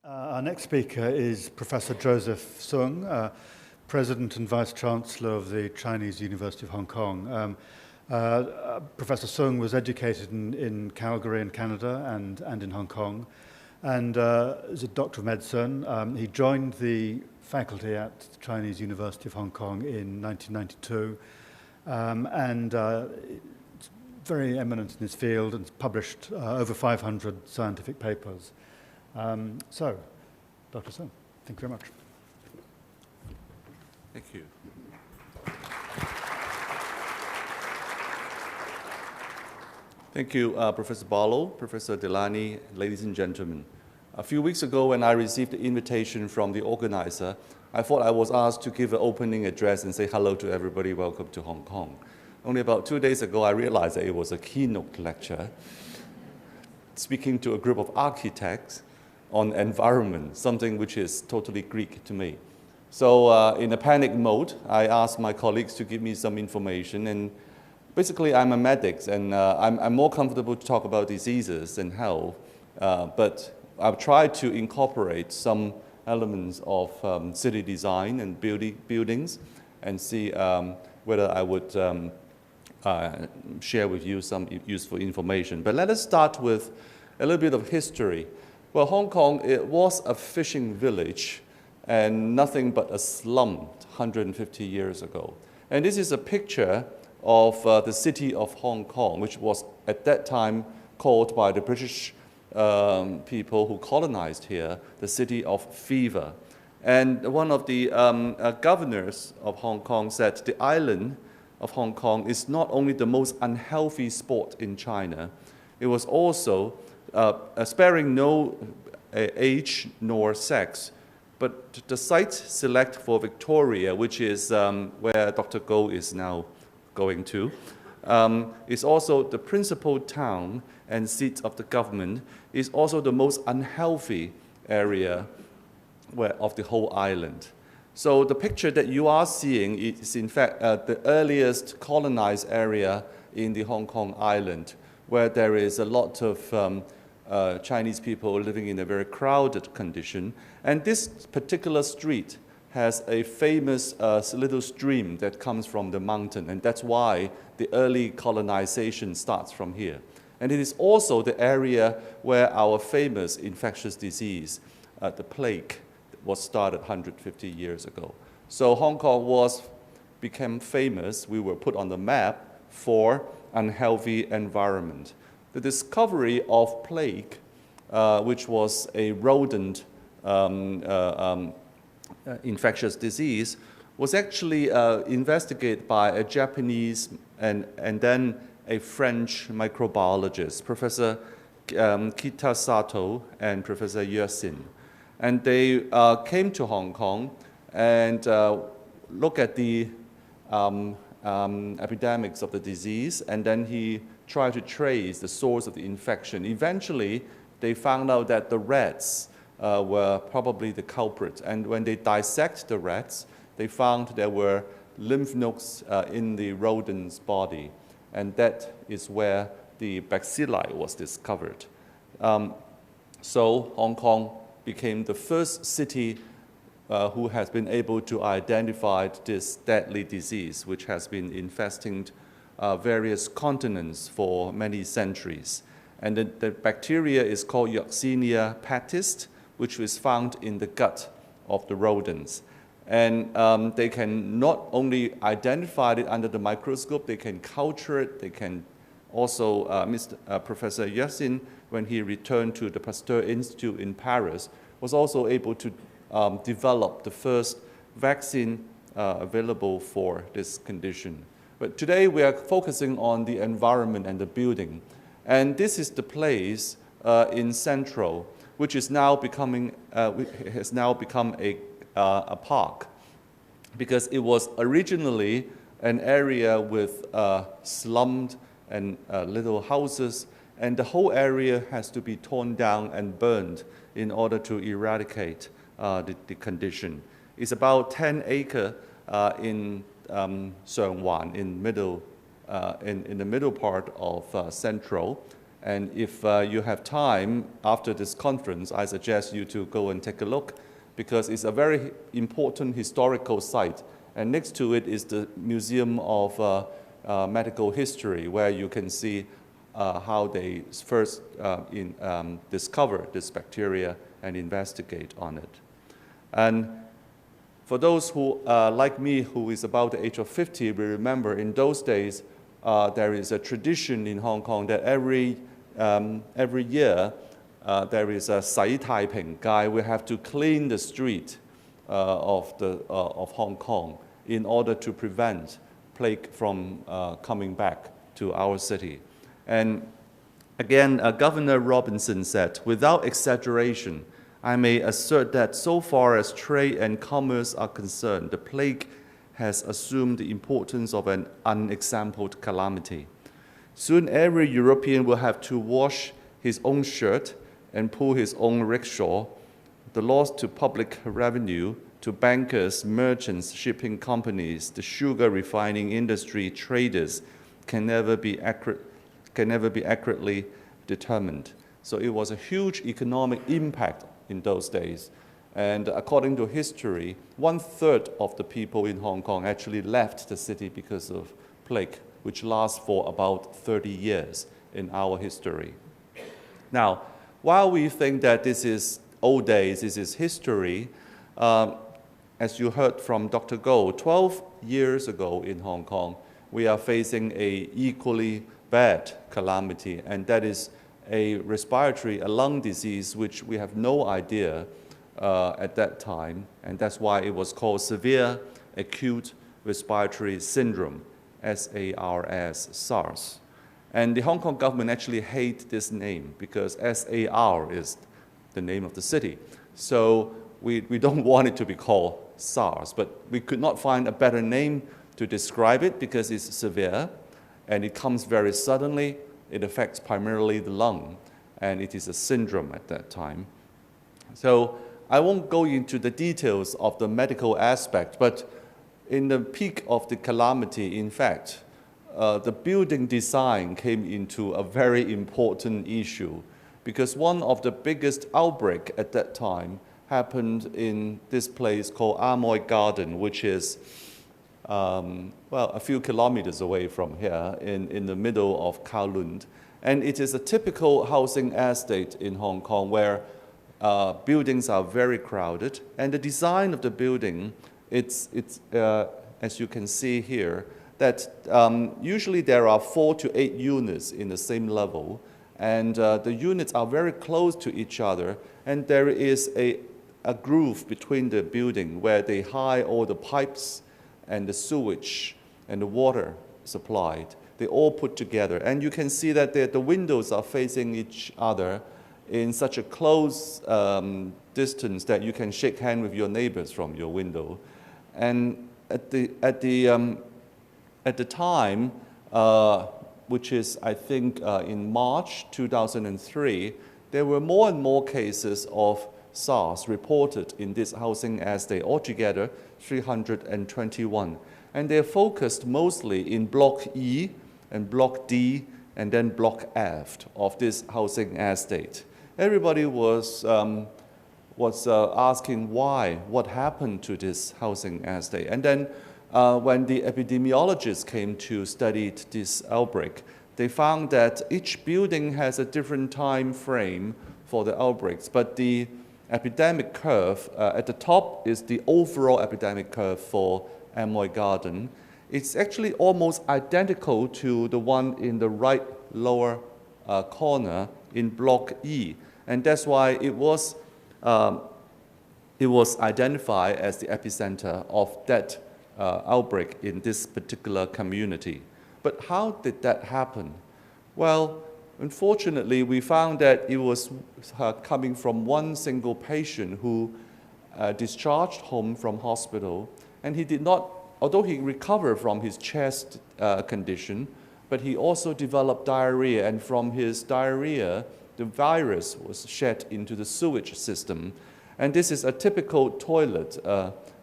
Our next speaker is Professor Joseph Sung, President and Vice-chancellor of the Chinese University of Hong Kong. Professor Sung was educated in Calgary in Canada and in Hong Kong, and is a doctor of medicine. He joined the faculty at the Chinese University of Hong Kong in 1992, and is very eminent in his field and has published over 500 scientific papers. So, Dr. Sung, thank you very much. Thank you. Thank you, Professor Barlow, Professor Delany, ladies and gentlemen. A few weeks ago, when I received the invitation from the organizer, I thought I was asked to give an opening address and say hello to everybody, welcome to Hong Kong. Only about 2 days ago, I realized that it was a keynote lecture, speaking to a group of architects on environment, something which is totally Greek to me. So in a panic mode, I asked my colleagues to give me some information, and basically I'm a medic, and I'm more comfortable to talk about diseases and health, but I've tried to incorporate some elements of city design and buildings and see whether I would share with you some useful information. But let us start with a little bit of history. Well, Hong Kong, it was a fishing village and nothing but a slum 150 years ago. And this is a picture of the city of Hong Kong, which was at that time called by the British people who colonized here, the city of fever. And one of the governors of Hong Kong said the island of Hong Kong is not only the most unhealthy spot in China, it was also sparing no age nor sex, but the site select for Victoria, which is where Dr. Goh is now going to, is also the principal town and seat of the government, is also the most unhealthy area of the whole island. So the picture that you are seeing is in fact the earliest colonized area in the Hong Kong island, where there is a lot of Chinese people living in a very crowded condition. And this particular street has a famous little stream that comes from the mountain, and that's why the early colonization starts from here. And it is also the area where our famous infectious disease, the plague, was started 150 years ago. So Hong Kong became famous. We were put on the map for unhealthy environment. The discovery of plague, which was a rodent infectious disease, was actually investigated by a Japanese and then a French microbiologist, Professor Kitasato and Professor Yusin. And they came to Hong Kong and looked at the epidemics of the disease, and then he tried to trace the source of the infection. Eventually, they found out that the rats were probably the culprit. And when they dissect the rats, they found there were lymph nodes in the rodent's body. And that is where the bacilli was discovered. So Hong Kong became the first city who has been able to identify this deadly disease, which has been infesting various continents for many centuries. And the bacteria is called Yersinia pestis, which is found in the gut of the rodents. And they can not only identify it under the microscope, they can culture it, they can also, Professor Yusin, when he returned to the Pasteur Institute in Paris, was also able to develop the first vaccine available for this condition. But today we are focusing on the environment and the building. And this is the place in Central, which is now has now become a park, because it was originally an area with slummed and little houses, and the whole area has to be torn down and burned in order to eradicate the condition. It's about 10 acres in Sheung Wan, in the middle part of Central, And if you have time after this conference, I suggest you to go and take a look, because it's a very important historical site. And next to it is the Museum of Medical History, where you can see how they first discover this bacteria and investigate on it. And for those who, like me, who is about the age of 50, we remember in those days, there is a tradition in Hong Kong that every year there is a Sai Taiping guy. We have to clean the street of Hong Kong in order to prevent plague from coming back to our city. And again, Governor Robinson said, without exaggeration, I may assert that so far as trade and commerce are concerned, the plague has assumed the importance of an unexampled calamity. Soon every European will have to wash his own shirt and pull his own rickshaw. The loss to public revenue, to bankers, merchants, shipping companies, the sugar refining industry, traders, can never be accurately determined. So it was a huge economic impact in those days. And according to history, 1/3 of the people in Hong Kong actually left the city because of plague, which lasts for about 30 years in our history. Now, while we think that this is old days, this is history, as you heard from Dr. Goh, 12 years ago in Hong Kong, we are facing an equally bad calamity, and that is a lung disease, which we have no idea at that time, and that's why it was called Severe Acute Respiratory Syndrome, SARS, SARS. And the Hong Kong government actually hates this name because SAR is the name of the city. So we don't want it to be called SARS, but we could not find a better name to describe it because it's severe and it comes very suddenly. It affects primarily the lung, and it is a syndrome at that time. So I won't go into the details of the medical aspect, but in the peak of the calamity, in fact, the building design came into a very important issue, because one of the biggest outbreaks at that time happened in this place called Amoy Garden, which is a few kilometers away from here in the middle of Kowloon. And it is a typical housing estate in Hong Kong where buildings are very crowded. And the design of the building, it's as you can see here, that usually there are 4 to 8 units in the same level. And the units are very close to each other. And there is a groove between the building where they hide all the pipes and the sewage and the water supplied. They all put together. And you can see that the windows are facing each other in such a close distance that you can shake hands with your neighbors from your window. And at the time, which is I think in March 2003, there were more and more cases of SARS reported in this housing estate, altogether 321. And they're focused mostly in Block E and Block D and then Block F of this housing estate. Everybody was asking why, what happened to this housing estate. And then when the epidemiologists came to study this outbreak, they found that each building has a different time frame for the outbreaks, but the epidemic curve at the top is the overall epidemic curve for Amoy Garden. It's actually almost identical to the one in the right lower corner in Block E, and that's why it was identified as the epicenter of that outbreak in this particular community. But how did that happen? Well, unfortunately, we found that it was coming from one single patient who discharged home from hospital, and he did not, although he recovered from his chest condition, but he also developed diarrhea, and from his diarrhea, the virus was shed into the sewage system. And this is a typical toilet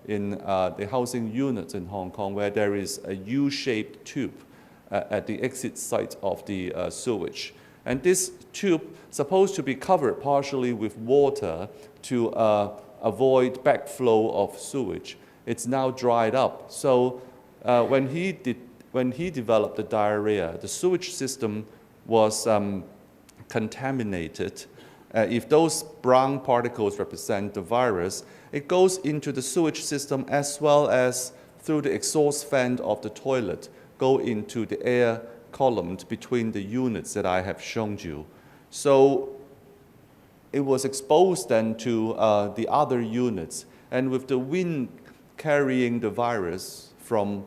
in the housing units in Hong Kong, where there is a U-shaped tube at the exit site of the sewage. And this tube supposed to be covered partially with water to avoid backflow of sewage. It's now dried up. So when he developed the diarrhea, the sewage system was contaminated. If those brown particles represent the virus, it goes into the sewage system as well as through the exhaust fan of the toilet, go into the air column between the units that I have shown you. So it was exposed then to the other units. And with the wind carrying the virus from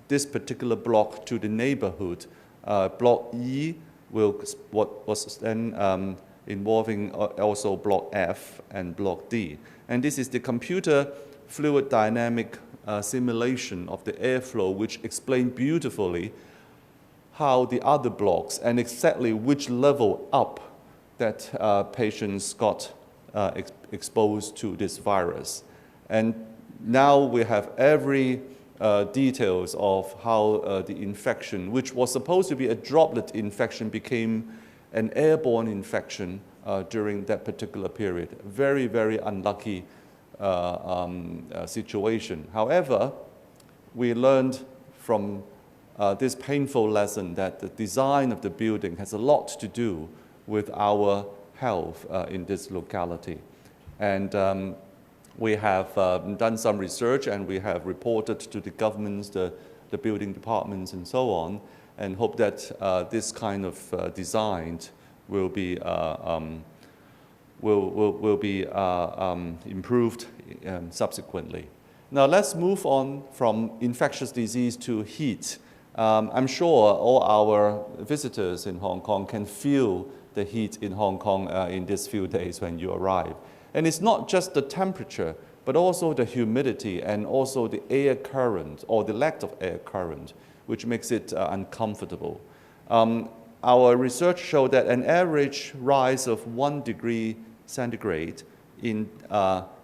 this particular block to the neighborhood, block E what was then involving also block F and block D. And this is the computer fluid dynamic simulation of the airflow, which explained beautifully how the other blocks and exactly which level up that patients got exposed to this virus. And now we have every details of how the infection, which was supposed to be a droplet infection, became an airborne infection during that particular period. Very, very unlucky situation. However, we learned from this painful lesson that the design of the building has a lot to do with our health in this locality. And we have done some research and we have reported to the governments, the building departments and so on, and hope that this kind of design will be improved subsequently. Now let's move on from infectious disease to heat. I'm sure all our visitors in Hong Kong can feel the heat in Hong Kong in these few days when you arrive. And it's not just the temperature, but also the humidity and also the air current or the lack of air current, which makes it uncomfortable. Our research showed that an average rise of 1 degree centigrade in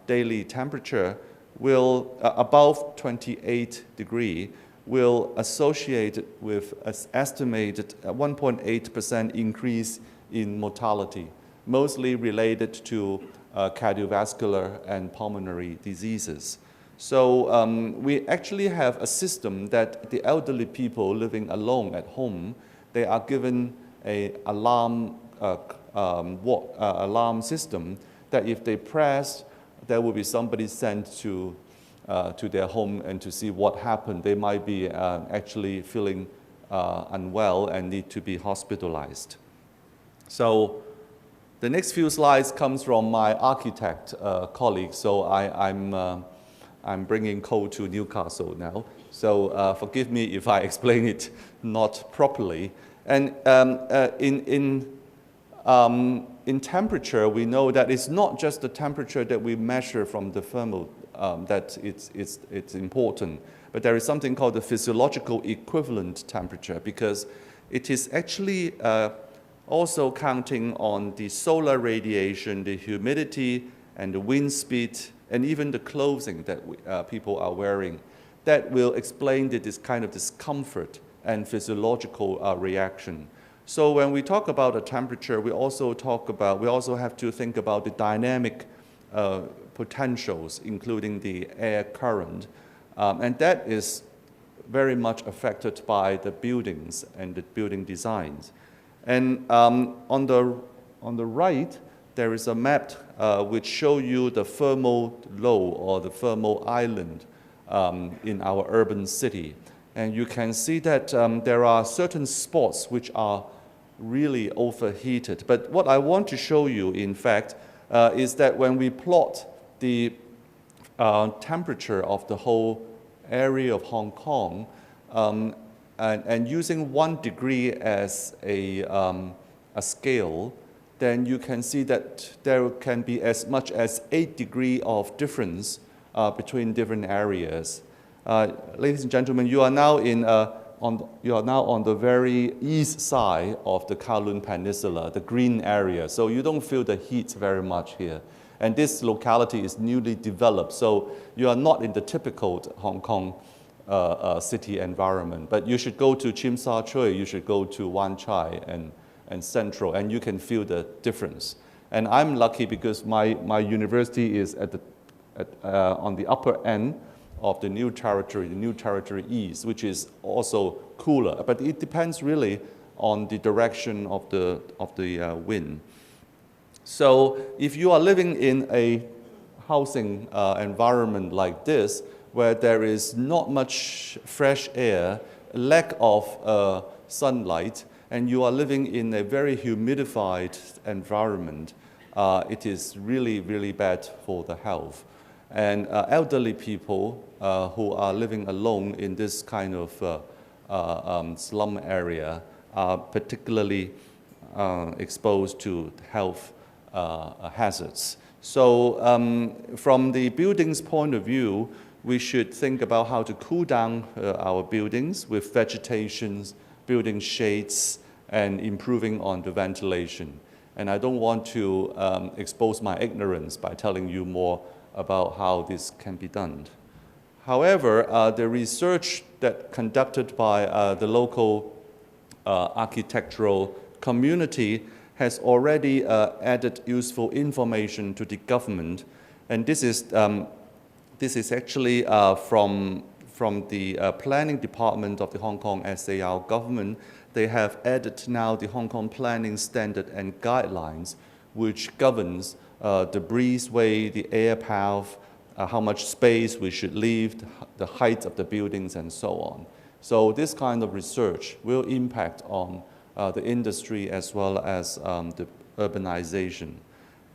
daily temperature will, above 28 degree, will associate with an estimated 1.8% increase in mortality, mostly related to cardiovascular and pulmonary diseases. So we actually have a system that the elderly people living alone at home, they are given an alarm, alarm system that if they press, there will be somebody sent to their home and to see what happened. They might be actually feeling unwell and need to be hospitalized. So the next few slides comes from my architect colleague. So I'm bringing code to Newcastle now. So forgive me if I explain it not properly. And in temperature, we know that it's not just the temperature that we measure from the thermal that it's important, but there is something called the physiological equivalent temperature, because it is actually also counting on the solar radiation, the humidity, and the wind speed, and even the clothing that people are wearing. That will explain this kind of discomfort and physiological reaction. So when we talk about the temperature, we also have to think about the dynamic potentials, including the air current, and that is very much affected by the buildings and the building designs. And on the right, there is a map which shows you the thermal low or the thermal island in our urban city. And you can see that there are certain spots which are really overheated. But what I want to show you, in fact, is that when we plot the temperature of the whole area of Hong Kong, and using 1 degree as a scale, then you can see that there can be as much as 8 degrees of difference between different areas. Ladies and gentlemen, you are now on the very east side of the Kowloon Peninsula, the green area, so you don't feel the heat very much here. And this locality is newly developed, so you are not in the typical Hong Kong city environment. But you should go to Tsim Sha Tsui, you should go to Wan Chai, and and central, and you can feel the difference. And I'm lucky because my university is on the upper end of the New Territory East, which is also cooler. But it depends really on the direction of the wind. So if you are living in a housing environment like this, where there is not much fresh air, lack of sunlight, and you are living in a very humidified environment, it is really, really bad for the health. And elderly people who are living alone in this kind of slum area are particularly exposed to health hazards. So from the building's point of view, we should think about how to cool down our buildings with vegetations, building shades, and improving on the ventilation. And I don't want to expose my ignorance by telling you more about how this can be done. However, the research that conducted by the local architectural community has already added useful information to the government. And this is actually from the planning department of the Hong Kong SAR government. They have added now the Hong Kong Planning Standard and Guidelines, which governs the breezeway, the air path, how much space we should leave, the height of the buildings, and so on. So this kind of research will impact on the industry as well as the urbanization.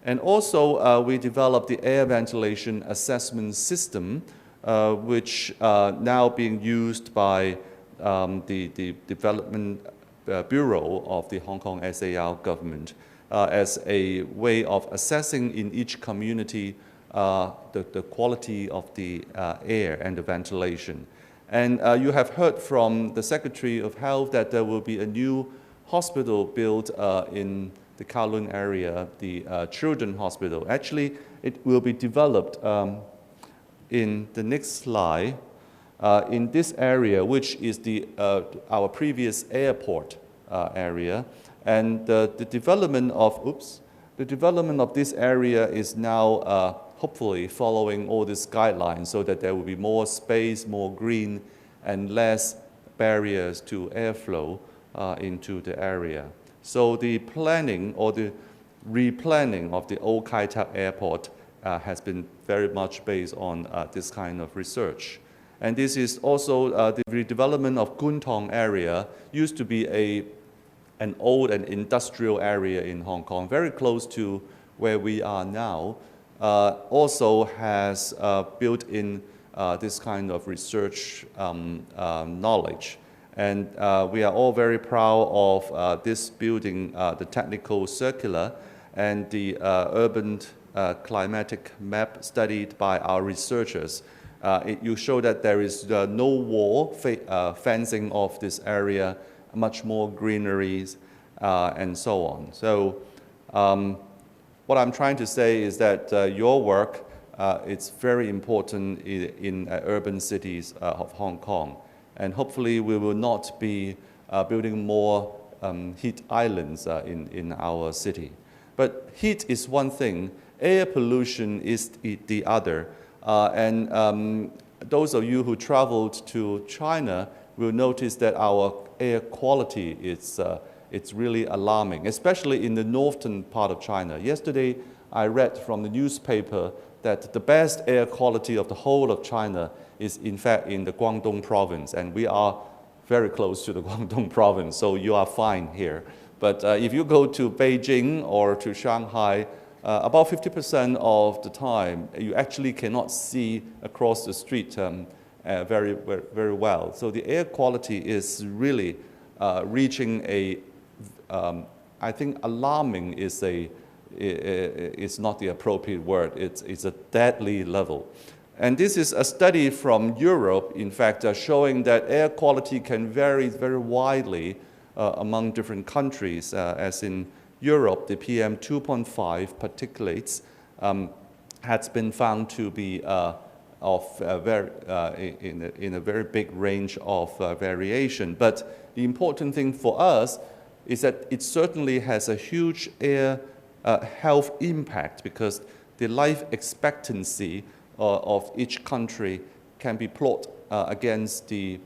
And also, we developed the air ventilation assessment system, which now being used by the Development Bureau of the Hong Kong SAR government as a way of assessing in each community the quality of the air and the ventilation. And you have heard from the Secretary of Health that there will be a new hospital built in the Kowloon area, the Children's Hospital. Actually, it will be developed in the next slide in this area, which is our previous airport area. And the development of this area is now hopefully following all these guidelines so that there will be more space, more green, and less barriers to airflow into the area. So the planning or the replanning of the old Kai Tak Airport has been very much based on this kind of research. And this is also the redevelopment of Kwun Tong area. Used to be an old and industrial area in Hong Kong, very close to where we are now. Also has built in this kind of research knowledge. And we are all very proud of this building, the technical circular, and the urban climatic map studied by our researchers. You show that there is no wall fencing off this area, much more greeneries, and so on. So what I'm trying to say is that your work is very important in urban cities of Hong Kong. And hopefully we will not be building more heat islands in our city. But heat is one thing, air pollution is the other. And those of you who traveled to China will notice that our air quality is it's really alarming, especially in the northern part of China. Yesterday, I read from the newspaper that the best air quality of the whole of China is in fact in the Guangdong province, and we are very close to the Guangdong province, so you are fine here. But if you go to Beijing or to Shanghai, about 50% of the time, you actually cannot see across the street very, very well. So the air quality is really reaching I think alarming is not the appropriate word. It's a deadly level. And this is a study from Europe, in fact, showing that air quality can vary very widely among different countries. As in Europe, the PM 2.5 particulates has been found to be in a very big range of variation. But the important thing for us is that it certainly has a huge air health impact, because the life expectancy of each country can be plotted against the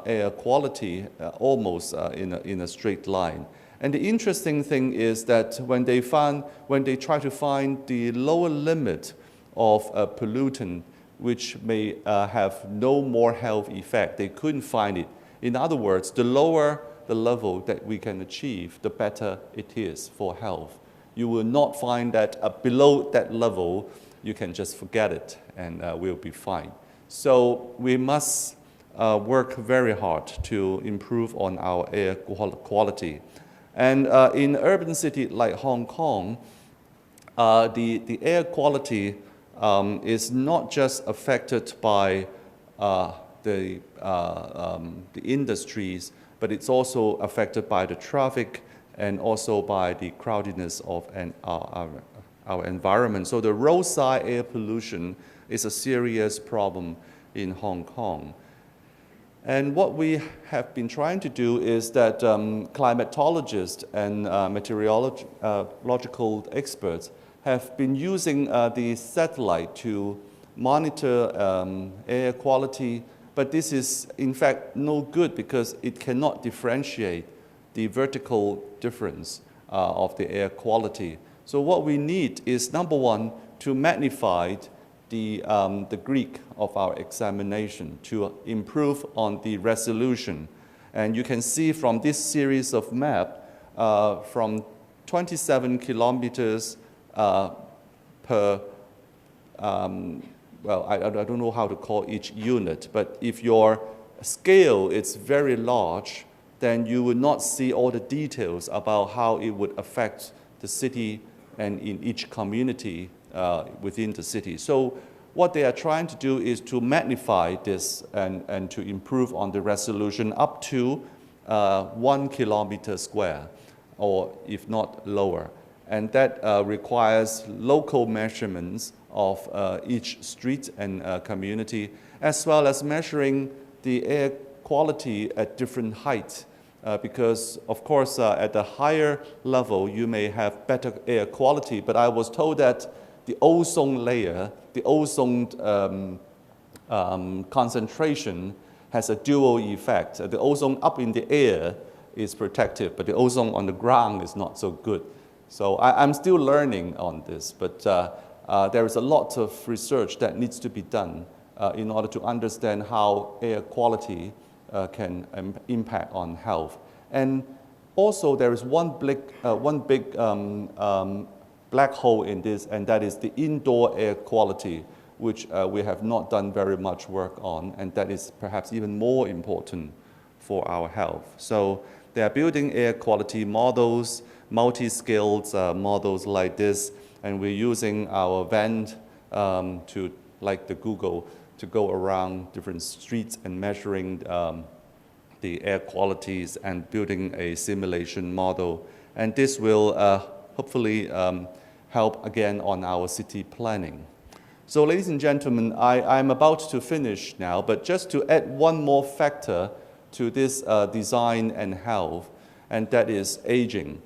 air quality almost in a straight line. And the interesting thing is that when they try to find the lower limit of a pollutant which may have no more health effect, they couldn't find it. In other words, the lower the level that we can achieve, the better it is for health. You will not find that below that level, you can just forget it and we'll be fine. So we must work very hard to improve on our air quality. And in urban city like Hong Kong, the air quality is not just affected by the industries, but it's also affected by the traffic and also by the crowdedness of our environment. So the roadside air pollution is a serious problem in Hong Kong. And what we have been trying to do is that climatologists and meteorological experts have been using the satellite to monitor air quality, but this is in fact no good because it cannot differentiate the vertical difference of the air quality. So what we need is, number one, to magnify the Greek of our examination to improve on the resolution. And you can see from this series of maps from 27 kilometers per, well, I don't know how to call each unit, but if your scale is very large, then you will not see all the details about how it would affect the city and in each community within the city. So what they are trying to do is to magnify this and to improve on the resolution up to 1 kilometer square, or if not lower. And that requires local measurements of each street and community, as well as measuring the air quality at different heights. Because, of course, at the higher level, you may have better air quality, but I was told that the ozone layer, the ozone concentration has a dual effect. The ozone up in the air is protective, but the ozone on the ground is not so good. So I'm still learning on this, but there is a lot of research that needs to be done in order to understand how air quality can impact on health. And also there is one big black hole in this, and that is the indoor air quality, which we have not done very much work on, and that is perhaps even more important for our health. So they are building air quality models, multi-scaled models like this, and we're using our van to, like the Google, to go around different streets and measuring the air qualities and building a simulation model. And this will hopefully help again on our city planning. So ladies and gentlemen, I'm about to finish now, but just to add one more factor to this design and health, and that is aging.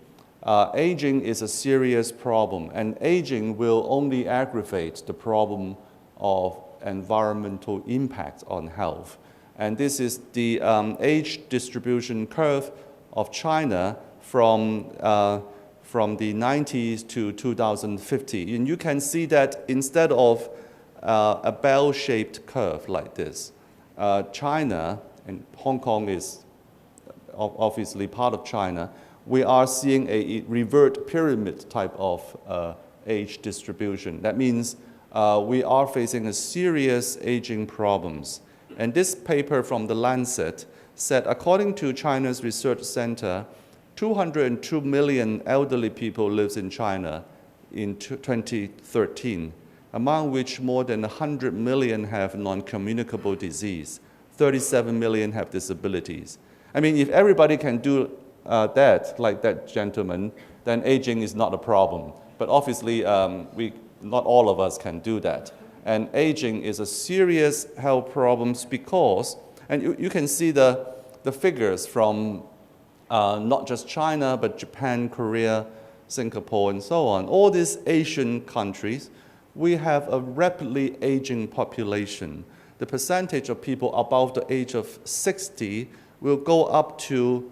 Aging is a serious problem, and aging will only aggravate the problem of environmental impact on health. And this is the age distribution curve of China from the 90s to 2050. And you can see that instead of a bell-shaped curve like this, China, and Hong Kong is obviously part of China, we are seeing a revert pyramid type of age distribution. That means we are facing a serious aging problems. And this paper from The Lancet said, according to China's research center, 202 million elderly people lives in China in 2013, among which more than 100 million have non-communicable disease, 37 million have disabilities. I mean, if everybody can do that, like that gentleman, then aging is not a problem. But obviously, not all of us can do that. And aging is a serious health problem because, and you can see the figures from not just China, but Japan, Korea, Singapore, and so on. All these Asian countries, we have a rapidly aging population. The percentage of people above the age of 60 will go up to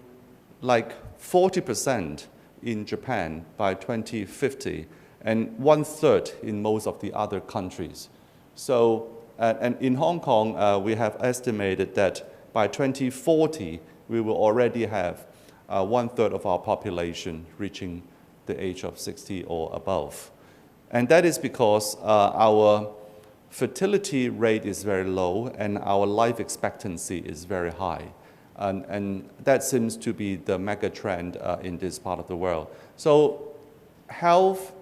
like 40% in Japan by 2050, and 1/3 in most of the other countries. So, and in Hong Kong, we have estimated that by 2040, we will already have 1/3 of our population reaching the age of 60 or above. And that is because our fertility rate is very low and our life expectancy is very high. And that seems to be the mega trend in this part of the world. So health,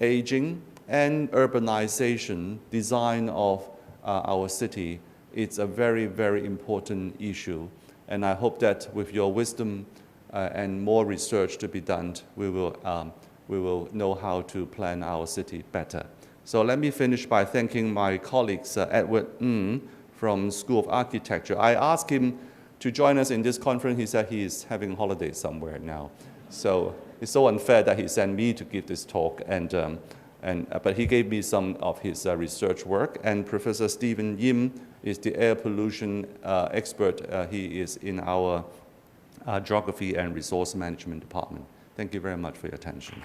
aging, and urbanization, design of our city, it's a very, very important issue. And I hope that with your wisdom and more research to be done, we will know how to plan our city better. So let me finish by thanking my colleagues, Edward Ng from School of Architecture. I asked him to join us in this conference. He said he is having holidays somewhere now. So it's so unfair that he sent me to give this talk, but he gave me some of his research work. And Professor Stephen Yim is the air pollution expert. He is in our Geography and Resource Management Department. Thank you very much for your attention.